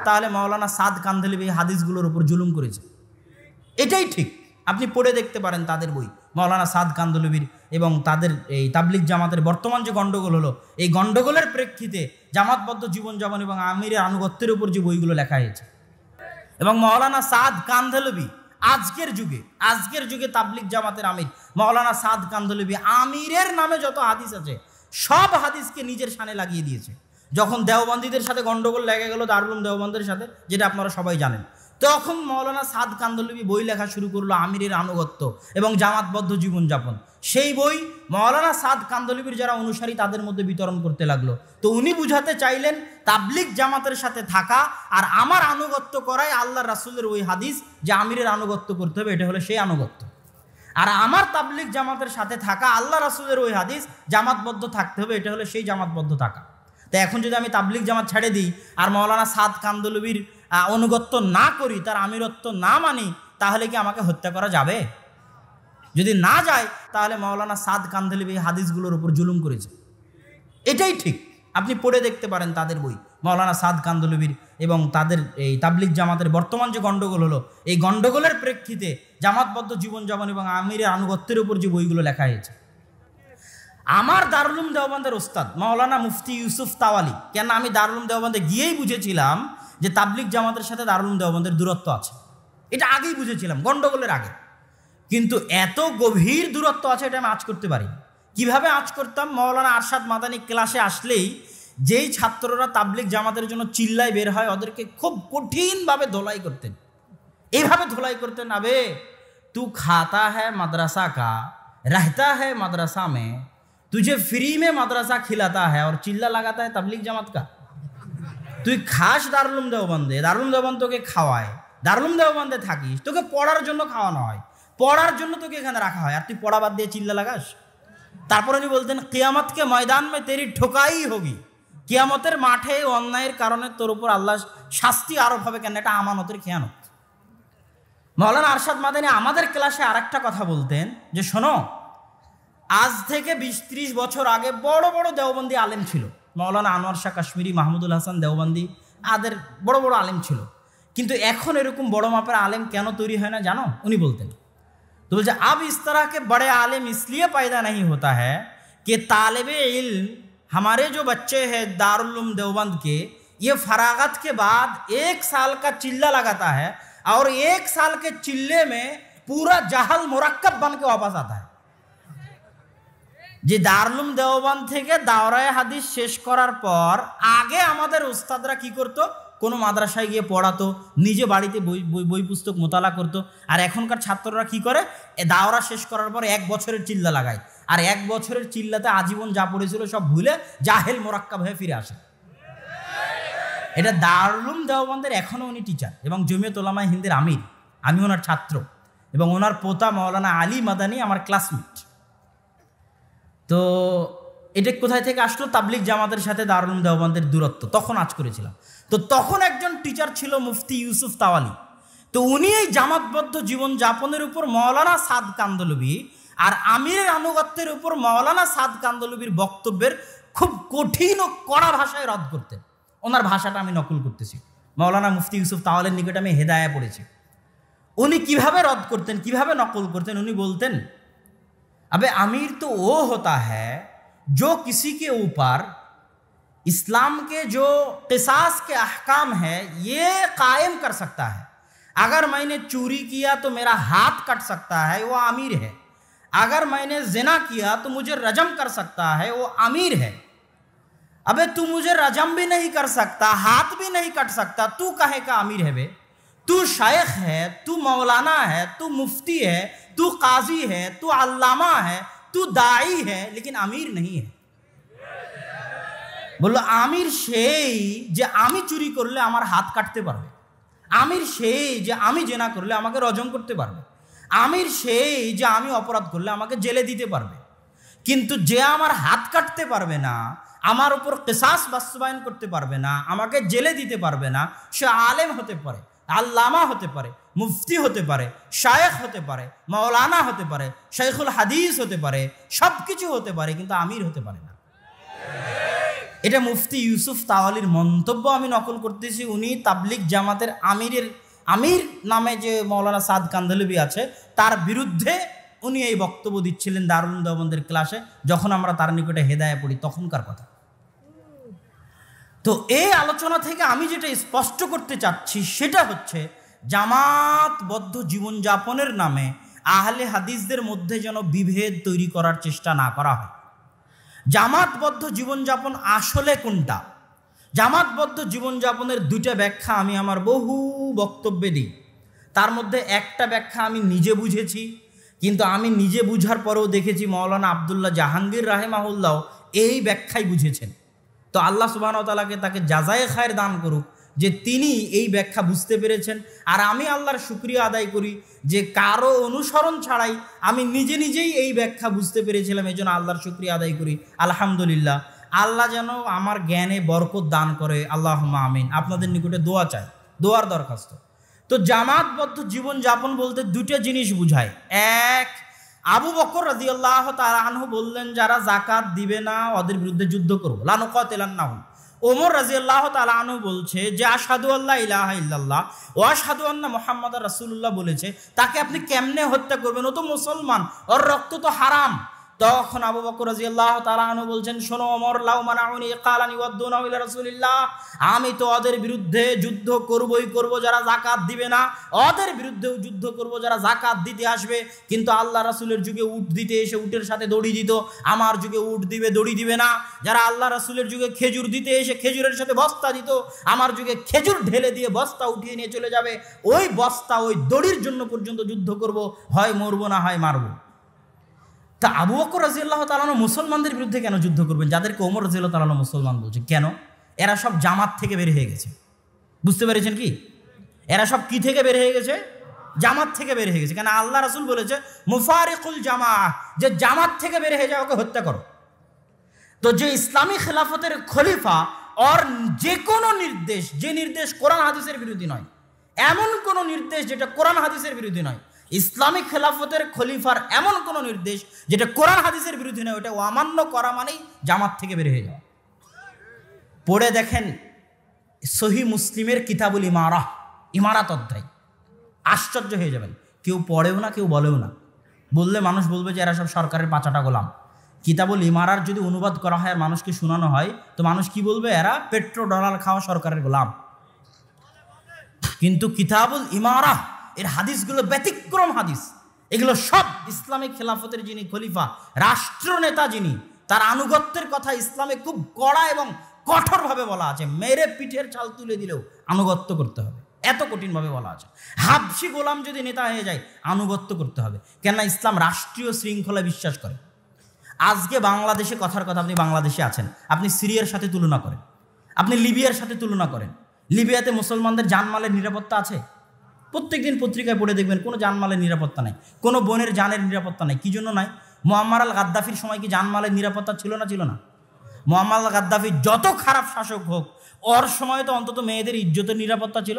তাহলে মাওলানা সাদ কান্ধলভি এই হাদিসগুলোর উপর জুলুম করেছে। এটাই ঠিক, আপনি পড়ে দেখতে পারেন তাদের বই, মাওলানা সাদ কান্ধলভির এবং তাদের এই তাবলিগ জামাতের বর্তমান যে গণ্ডগোল হলো, এই গণ্ডগোলের প্রেক্ষিতে জামাতবদ্ধ জীবনযাপন এবং আমিরের আনুগত্যের উপর যে বইগুলো লেখা হয়েছে। এবং মাওলানা সাদ কান্ধলভি আজকের যুগে তাবলিগ জামাতের আমির মাওলানা সাদ কান্ধলভি আমিরের নামে যত হাদিস আছে সব হাদিসকে নিজের শানে লাগিয়ে দিয়েছে। যখন দেওবন্দীদের সাথে গন্ডগোল লেগে গেল দারুল উলুম দেওবন্দের সাথে, যেটা আপনারা সবাই জানেন, তখন মাওলানা সাদ কান্ধলভি বই লেখা শুরু করলো আমিরের আনুগত্য এবং জামাতবদ্ধ জীবনযাপন। সেই বই মাওলানা সাদ কান্ধলভির যারা অনুসারী তাদের মধ্যে বিতরণ করতে লাগলো। তো উনি বুঝাতে চাইলেন তাবলিগ জামাতের সাথে থাকা আর আমার আনুগত্য করাই আল্লাহ রাসূলের ওই হাদিস যে আমিরের আনুগত্য করতে হবে, এটা হলো সেই আনুগত্য। আর আমার তাবলিগ জামাতের সাথে থাকা আল্লাহ রাসূলের ওই হাদিস জামাতবদ্ধ থাকতে হবে, এটা হলো সেই জামাতবদ্ধ থাকা। তো এখন যদি আমি তাবলিগ জামাত ছেড়ে দিই আর মাওলানা সাদ কান্ধলভির অনুগত্য না করি, তার আমিরত্ব না মানি, তাহলে কি আমাকে হত্যা করা যাবে? যদি না যায় তাহলে মাওলানা সাদ কান্ধলভি এই হাদিসগুলোর উপর জুলুম করেছে। এটাই ঠিক, আপনি পড়ে দেখতে পারেন তাদের বই, মাওলানা সাদ কান্ধলভির এবং তাদের এই তাবলিগ জামাতের বর্তমান যে গণ্ডগোল হলো, এই গণ্ডগোলের প্রেক্ষিতে জামাতবদ্ধ জীবনযাপন এবং আমিরের আনুগত্যের উপর যে বইগুলো লেখা হয়েছে। আমার দারুল উলুম দেওবন্দের ওস্তাদ মাওলানা মুফতি ইউসুফ তাওয়ালি, কেন আমি দারুল উলুম দেওবন্দে গিয়েই বুঝেছিলাম যে তাবলিগ জামাতের সাথে দারুল উলুম দেওবন্দের দূরত্ব আছে, এটা আগেই বুঝেছিলাম গণ্ডগোলের আগে। কিন্তু এত গভীর দূরত্ব আছে এটা আমি আঁচ করতে পারি। কিভাবে আঁচ করতাম? মাওলানা আরশাদ মাদানী ক্লাসে আসলেই যেই ছাত্ররা তাবলিগ জামাতের জন্য চিল্লায় বের হয় ওদেরকে খুব কঠিনভাবে ধোলাই করতেন। এইভাবে ধোলাই করতেন, আবে তু খাতা হ্যায় মাদ্রাসা কা, रहता है मदरसा में, तुझे फ्री में मदरसा खिलाता है और चिल्ला लगाता है तबलीग जमात का। তুই খাস দারুল উলুম দেওবন্দে, দারুল উলুম দেওবন্দ তোকে খাওয়ায়, দারুল উলুম দেওবন্দে থাকিস, তোকে পড়ার জন্য খাওয়ানো হয়, পড়ার জন্য তোকে এখানে রাখা হয়, আর তুই পড়া বাদ দিয়ে চিল্লা লাগাস। তারপর উনি বলতেন কিয়ামত কে ময়দান মে তেরি ঠোকাই হোগি, কিয়ামতের মাঠে অন্যায়ের কারণে তোর উপর আল্লাহ শাস্তি আরোপ হবে, কেন এটা আমানতের খেয়ানত। মাওলানা আরশাদ মাদানী আমাদের ক্লাসে আরেকটা কথা বলতেন যে শোনো, আজ থেকে 20-30 বছর আগে বড় বড় দেওবন্দি আলেম ছিল, মাওলানা আনোয়ার শাহ কাশ্মীরি, মাহমুদুল হাসান দেওবন্দি, আদের বড় বড় আলেম ছিল, কিন্তু এখন এরকম বড় মাপের আলেম কেন তৈরি হয় না জানো? উনি বলতেন, তো বলছে अब इस तरह के बड़े आलिम इसलिए पैदा नहीं होता है कि तालिबे इल्म हमारे जो बच्चे हैं दारुल उलूम देवबंद के, ये फरागत के बाद 1 साल का चिल्ला लगाता है और 1 साल के चिल्ले में पूरा जहल मुरक्कब बन के वापस आता है। যে দারুল উলুম দেওবন্দ থেকে দাওরায়ে হাদিস শেষ করার পর আগে আমাদের উস্তাদরা কি করতো? কোনো মাদ্রাসায় গিয়ে পড়াতো, নিজে বাড়িতে বই পুস্তক মোতালা করতো। আর এখনকার ছাত্ররা কি করে? দাওরা শেষ করার পর 1 বছরের চিল্লা লাগায়, আর 1 বছরের চিল্লাতে আজীবন যা পড়েছিল সব ভুলে জাহেল মোরাক্কাব হয়ে ফিরে আসে। এটা দারুল উলুম দেওবন্দের এখনও উনি টিচার এবং জমিয়ত উলামায়ে হিন্দের আমির, আমি ওনার ছাত্র, এবং ওনার পোতা মাওলানা আলী মাদানী আমার ক্লাসমেট। তো এটা কোথায় থেকে আসলো? তাবলিগ জামাতের সাথে দারুল উলুম দেওবন্দের দূরত্ব তখন আঁচ করেছিলাম। তো তখন একজন টিচার ছিল মুফতি ইউসুফ তাওয়ালি, তো উনি এই জামাতবদ্ধ জীবনযাপনের উপর মাওলানা সাদ কান্ধলভি আর আমিরের আনুগত্যের উপর মাওলানা সাদ কান্ধলভির বক্তব্যের খুব কঠিন ও কড়া ভাষায় রদ করতেন। ওনার ভাষাটা আমি নকল করতেছি, মাওলানা মুফতি ইউসুফ তাওয়ালির নিকটে আমি হেদায়া পড়েছি। উনি কিভাবে রদ করতেন, কিভাবে নকল করতেন? উনি বলতেন, अबे अमीर तो वो होता है जो किसी के ऊपर इस्लाम के जो क़िसास के अहकाम है ये कायम कर सकता है। अगर मैंने चोरी किया तो मेरा हाथ कट सकता है, वो अमीर है। अगर मैंने ज़िना किया तो मुझे रजम कर सकता है, वो अमीर है। अबे तू मुझे रजम भी नहीं कर सकता, हाथ भी नहीं कट सकता, तू कहे का अमीर है? बे तू शेख है, तू मौलाना है, तू मुफ्ती है, तू काजी है, तू अल्लामा है, तू दाई है, लेकिन अमीर नहीं है। বললো আমির সেই যে আমি চুরি করলে আমার হাত কাটতে পারবে, আমির সেই যে আমি জেনা করলে আমাকে রজম করতে পারবে, আমির সেই যে আমি অপরাধ করলে আমাকে জেলে দিতে পারবে, কিন্তু যে আমার হাত কাটতে পারবে না, আমার উপর কিসাস বাস্তবায়ন করতে পারবে না, আমাকে জেলে দিতে পারবে না, সে আলেম হতে পারে, আল্লামা হতে পারে, মুফতি হতে পারে, শায়েখ হতে পারে, মাওলানা হতে পারে, শাইখুল হাদিস হতে পারে, সব কিছু হতে পারে, কিন্তু আমির হতে পারে না। এটা মুফতি ইউসুফ তাওয়ালির মন্তব্য আমি নকল করতেছি। উনি তাবলিগ জামাতের আমির নামে যে মৌলানা সাদ কান্দলবি আছে তার বিরুদ্ধে উনি এই বক্তব্য দিচ্ছিলেন দারুল দেওবন্দের ক্লাসে, যখন আমরা তার নিকটে হেদায়ে পড়ি তখনকার কথা। তো এই আলোচনা থেকে আমি যেটা স্পষ্ট করতে চাচ্ছি সেটা হচ্ছে, জামাতবদ্ধ জীবনযাপনের নামে আহলে হাদিসদের মধ্যে যেন বিভেদ তৈরি করার চেষ্টা না করা হয়। জামাতবদ্ধ জীবনযাপন আসলে কোনটা? জামাতবদ্ধ জীবনযাপনের দুইটা ব্যাখ্যা আমি আমার বহু বক্তব্যে দিই। তার মধ্যে একটা ব্যাখ্যা আমি নিজে বুঝেছি, কিন্তু আমি নিজে বুঝার পরেও দেখেছি মৌলানা আবদুল্লাহ জাহাঙ্গীর রাহেমাহুল্লাহ এই ব্যাখ্যাই বুঝেছেন। তো আল্লাহ সুবহানাহু ওয়া তাআলাকে তাকে জাযায়ে খায়ের দান করুক যে তিনি এই ব্যাখ্যা বুঝতে পেরেছেন। আর আমি আল্লাহর শুকরিয়া আদায় করি যে কারো অনুসরণ ছাড়াই আমি নিজেই এই ব্যাখ্যা বুঝতে পেরেছিলাম, এই জন্য আল্লাহর শুকরিয়া আদায় করি। আলহামদুলিল্লাহ, আল্লাহ যেন আমার জ্ঞানে বরকত দান করে, আল্লাহুম্মা আমিন। আপনাদের নিকটে দোয়া চাই, দোয়ার দরখাস্ত। তো জামাতবদ্ধ জীবনযাপন বলতে দুটো জিনিস বুঝায়। এক, আবু বকর রাদিয়াল্লাহু তাআলা আনহু বললেন, যারা যাকাত দিবে না ওদের বিরুদ্ধে যুদ্ধ করব, লা নুকাতিলান্নাহুম। ওমর রাদিয়াল্লাহু তাআলা আনহু বলছে যে আশহাদু আল্লা ইলাহা ইল্লাল্লাহ ওয়া আশহাদু আন্না মুহাম্মাদার রাসূলুল্লাহ বলেছে, তাকে আপনি কেমনে হত্যা করবেন? ও তো মুসলমান, ওর রক্ত তো হারাম। তখন আবু বকর রাদিয়াল্লাহু তাআলা আনহু বলছেন, শোনো ওমর, লাউ মানাউনি কালানি ওয়াদুনা ইলা রাসূলিল্লাহ, আমি তো ওদের বিরুদ্ধে যুদ্ধ করবই করব যারা যাকাত দিবে না, ওদের বিরুদ্ধেও যুদ্ধ করব যারা যাকাত দিতে আসবে। কিন্তু আল্লাহ রাসূলের যুগে উট দিতে এসে উটের সাথে দড়ি দিত, আমার যুগে উট দিবে দড়ি দিবে না। যারা আল্লাহ রাসূলের যুগে খেজুর দিতে এসে খেজুরের সাথে বস্তা দিত, আমার যুগে খেজুর ঢেলে দিয়ে বস্তা উঠিয়ে নিয়ে চলে যাবে। ওই বস্তা ওই দড়ির জন্য পর্যন্ত যুদ্ধ করব, হয় মরবো না হয় মারবো। তা আবু বকর রাদিয়াল্লাহু তাআলা মুসলমানদের বিরুদ্ধে কেন যুদ্ধ করবেন, যাদেরকে ওমর রাদিয়াল্লাহু তাআলা মুসলমান বলছে? কেন? এরা সব জামাত থেকে বের হয়ে গেছে। বুঝতে পেরেছেন কি? এরা সব কি থেকে বের হয়ে গেছে? জামাত থেকে বের হয়ে গেছে। কেন? আল্লাহ রাসূল বলেছে মুফারিকুল জামাআহ, যে জামাত থেকে বের হয়ে যাও, ওকে হত্যা করো। তো যে ইসলামী খেলাফতের খলিফা ওর যে কোনো নির্দেশ, যে নির্দেশ কোরআন হাদিসের বিরোধী নয়, এমন কোন নির্দেশ যেটা কোরআন হাদিসের বিরোধী নয়, ইসলামিক খেলাফতের খলিফার এমন কোন নির্দেশ যেটা কোরআন হাদিসের বিরোধী নয়, ওটা অমান্য করা মানেই জামাত থেকে বের হয়ে যাওয়া। পড়ে দেখেন সহিহ মুসলিমের কিতাবুল ইমারাত অধ্যায়, আশ্চর্য হয়ে যাবেন। কেউ পড়েও না, কেউ বলেও না। বললে মানুষ বলবে যে এরা সব সরকারের পাঁচাটা গোলাম। কিতাবুল ইমারার যদি অনুবাদ করা হয় আর মানুষকে শোনানো হয়, তো মানুষ কি বলবে? এরা পেট্রো ডলার খাওয়া সরকারের গোলাম। কিন্তু কিতাবুল ইমারা এর হাদিসগুলো ব্যতিক্রম হাদিস। এগুলো সব ইসলামিক খেলাফতের যিনি খলিফা, রাষ্ট্রনেতা যিনি, তার আনুগত্যের কথা ইসলামে খুব কড়া এবং কঠোরভাবে বলা আছে। মেরে পিঠের চাল তুলে দিলেও আনুগত্য করতে হবে, এত কঠিনভাবে বলা আছে। হাবশি গোলাম যদি নেতা হয়ে যায়, আনুগত্য করতে হবে। কেননা ইসলাম রাষ্ট্রীয় শৃঙ্খলা বিশ্বাস করে। আজকে বাংলাদেশে কথার কথা, আপনি বাংলাদেশে আছেন, আপনি সিরিয়ার সাথে তুলনা করেন, আপনি লিবিয়ার সাথে তুলনা করেন। লিবিয়াতে মুসলমানদের জানমালের নিরাপত্তা আছে? প্রত্যেকদিন পত্রিকায় পড়ে দেখবেন কোনো জানমালের নিরাপত্তা নাই, কোনো বোনের জানের নিরাপত্তা নাই। কি জন্য নাই? মুআম্মার আল গাদ্দাফির সময় কি জানমালের নিরাপত্তা ছিল না? ছিল না। মুআম্মার আল গাদ্দাফি যত খারাপ শাসক হোক, ওর সময় তো অন্তত মেয়েদের ইজ্জতের নিরাপত্তা ছিল।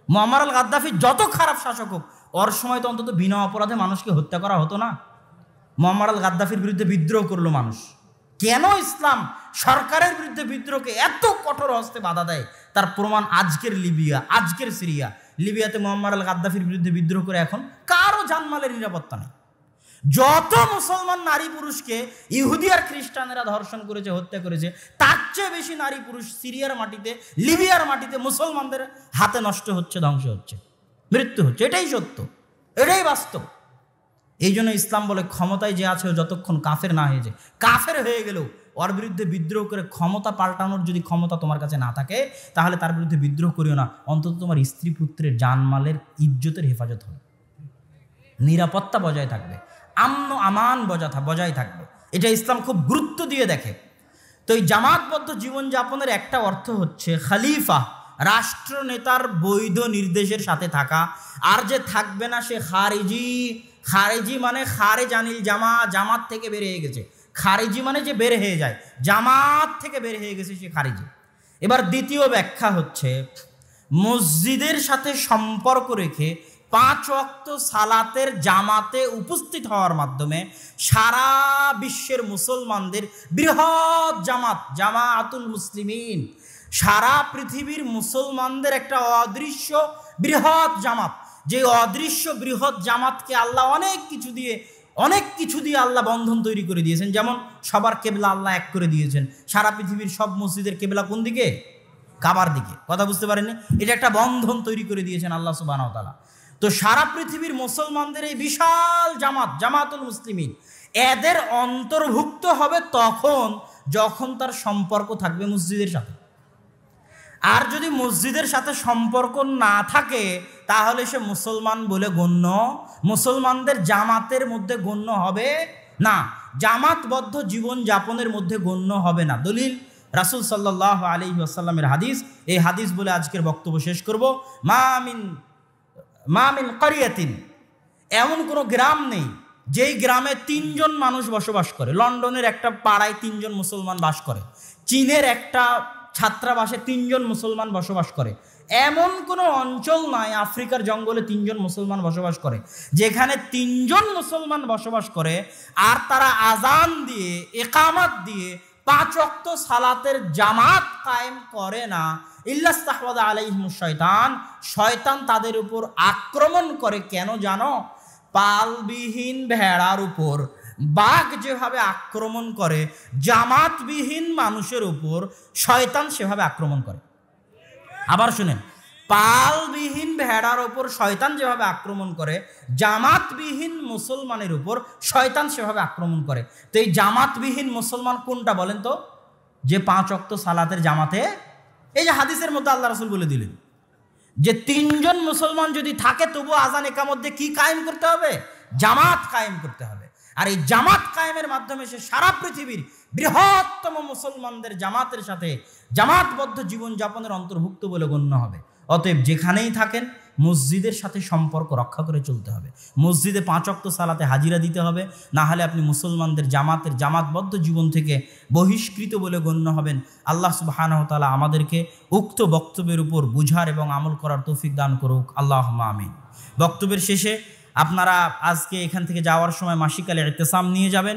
মুআম্মার আল গাদ্দাফি যত খারাপ শাসক হোক, ওর সময় তো অন্তত বিনা অপরাধে মানুষকে হত্যা করা হতো না। মুআম্মার আল গাদ্দাফির বিরুদ্ধে বিদ্রোহ করলো মানুষ। কেন ইসলাম সরকারের বিরুদ্ধে বিদ্রোহকে এত কঠোর হস্তে বাধা দেয়, তার প্রমাণ আজকের লিবিয়া, আজকের সিরিয়া। লিবিয়াতে মুআম্মার আল গাদ্দাফির বিরুদ্ধে বিদ্রোহ করে এখন কারো জানমালের নিরাপত্তা নেই। যত মুসলমান নারী পুরুষকে ইহুদি আর খ্রিস্টানেরা ধর্ষণ করেছে, হত্যা করেছে, তার চেয়ে বেশি নারী পুরুষ সিরিয়ার মাটিতে, লিবিয়ার মাটিতে মুসলমানদের হাতে নষ্ট হচ্ছে, ধ্বংস হচ্ছে, মৃত্যু হচ্ছে। এটাই সত্য, এটাই বাস্তব। এই জন্য ইসলাম বলে ক্ষমতায় যে আছে যতক্ষণ কাফের না হয়ে যায়, কাফের হয়ে গেলেও ওর বিরুদ্ধে বিদ্রোহ করে ক্ষমতা পাল্টানোর যদি ক্ষমতা তোমার কাছে না থাকে, তাহলে তার বিরুদ্ধে বিদ্রোহ করিও না। অন্তত তোমার স্ত্রী পুত্রের জানমালের ইজ্জতের হেফাজত হবে, নিরাপত্তা বজায় থাকবে, আমন আমান বজায় থাকবে। এটা ইসলাম খুব গুরুত্ব দিয়ে দেখে। তো এই জামাতবদ্ধ জীবনযাপনের একটা অর্থ হচ্ছে খলিফা, রাষ্ট্রনেতার বৈধ নির্দেশের সাথে থাকা। আর যে থাকবে না সে খারিজি। খারিজি মানে খারেজ আনিল জামা, জামাত থেকে বের হয়ে গেছে। খারিজি মানে যে বের হয়ে যায়, জামাত থেকে বের হয়ে গেছে সে খারিজি। এবার দ্বিতীয় ব্যাখ্যা হচ্ছে, মসজিদের সাথে সম্পর্ক রেখে 5 ওয়াক্ত সালাতের জামাতে উপস্থিত হওয়ার মাধ্যমে সারা বিশ্বের মুসলমানদের বৃহৎ জামাত, জামাআতুল মুসলিমিন, সারা পৃথিবীর মুসলমানদের একটা অদৃশ্য বৃহৎ জামাত, যে অদৃশ্য বৃহৎ জামাতকে আল্লাহ অনেক কিছু দিয়ে আল্লাহ বন্ধন তৈরি করে দিয়েছেন। যেমন সবার কেবলা আল্লাহ এক করে দিয়েছেন। সারা পৃথিবীর সব মসজিদের কেবলা কোন দিকে? কাবার দিকে। কথা বুঝতে পারেননি? এটা একটা বন্ধন তৈরি করে দিয়েছেন আল্লাহ সুবহানাহু ওয়া তাআলা। তো সারা পৃথিবীর মুসলমানদের এই বিশাল জামাত, জামাতুল মুসলিমিন, এদের অন্তর্ভুক্ত হবে তখন যখন তার সম্পর্ক থাকবে মসজিদের সাথে। আর যদি মসজিদের সাথে সম্পর্ক না থাকে তাহলে সে মুসলমান বলে গণ্য, মুসলমানদের জামাতের মধ্যে গণ্য হবে না, জামাতবদ্ধ জীবন যাপনের মধ্যে গণ্য হবে না। দলিল রাসূল সাল্লাল্লাহু আলাইহি ওয়াসাল্লামের হাদিস। এই হাদিস বলে আজকের বক্তব্য শেষ করব। মা মিন ক্বরিয়াতিন, এমন কোনো গ্রাম নেই যেই গ্রামে 3 জন মানুষ বসবাস করে। লন্ডনের একটা পাড়ায় 3 জন মুসলমান বাস করে, চীনের একটা ছাত্রাবাসে 3 জন মুসলমান বসবাস করে। এমন কোনো অঞ্চল নাই, আফ্রিকার জঙ্গলে 3 জন মুসলমান বসবাস করে, যেখানে 3 জন মুসলমান বসবাস করে আর তারা আজান দিয়ে, ইকামত দিয়ে 5 ওয়াক্ত সালাতের জামাত কায়েম করে না। ইল্লাস্তাহওয়াযা আলাইহিমুশ শয়তান, শয়তান তাদের উপর আক্রমণ করে। কেন জানো? পালবিহীন ভেড়ার উপর বাঘ যেভাবে আক্রমণ করে, জামাতবিহীন মানুষের উপর শয়তান সেভাবে আক্রমণ করে। আবার শুনেন, পালবিহীন ভেড়ার উপর শয়তান যেভাবে আক্রমণ করে, জামাতবিহীন মুসলমানের উপর শয়তান সেভাবে আক্রমণ করে। তো এই জামাতবিহীন মুসলমান কোনটা বলেন তো? যে 5 ওয়াক্ত সালাতের জামাতে, এই যে হাদিসের মধ্যে আল্লাহ রাসূল বলে দিলেন যে 3 জন মুসলমান যদি থাকে তবু আজান একামত দিয়ে কি কায়েম করতে হবে? জামাত কায়েম করতে হবে। আর এই জামাত কায়েমের মাধ্যমে সে সারা পৃথিবীর বৃহত্তম মুসলমানদের জামাতের সাথে জামাতবদ্ধ জীবনযাপনের অন্তর্ভুক্ত বলে গণ্য হবে। অতএব যেখানেই থাকেন মসজিদের সাথে সম্পর্ক রক্ষা করে চলতে হবে। মসজিদে 5 ওয়াক্ত সালাতে হাজিরা দিতে হবে, না হলে আপনি মুসলমানদের জামাতবদ্ধ জীবন থেকে বহিষ্কৃত বলে গণ্য হবেন। আল্লাহ সুবহানাহু ওয়া তাআলা আমাদেরকে উক্ত বক্তব্যের উপর বুঝার এবং আমল করার তৌফিক দান করুক। আল্লাহুম্মা আমিন। বক্তব্যের শেষে আপনারা আজকে এখান থেকে যাওয়ার সময় মাসিক আল ইতিসাম নিয়ে যাবেন।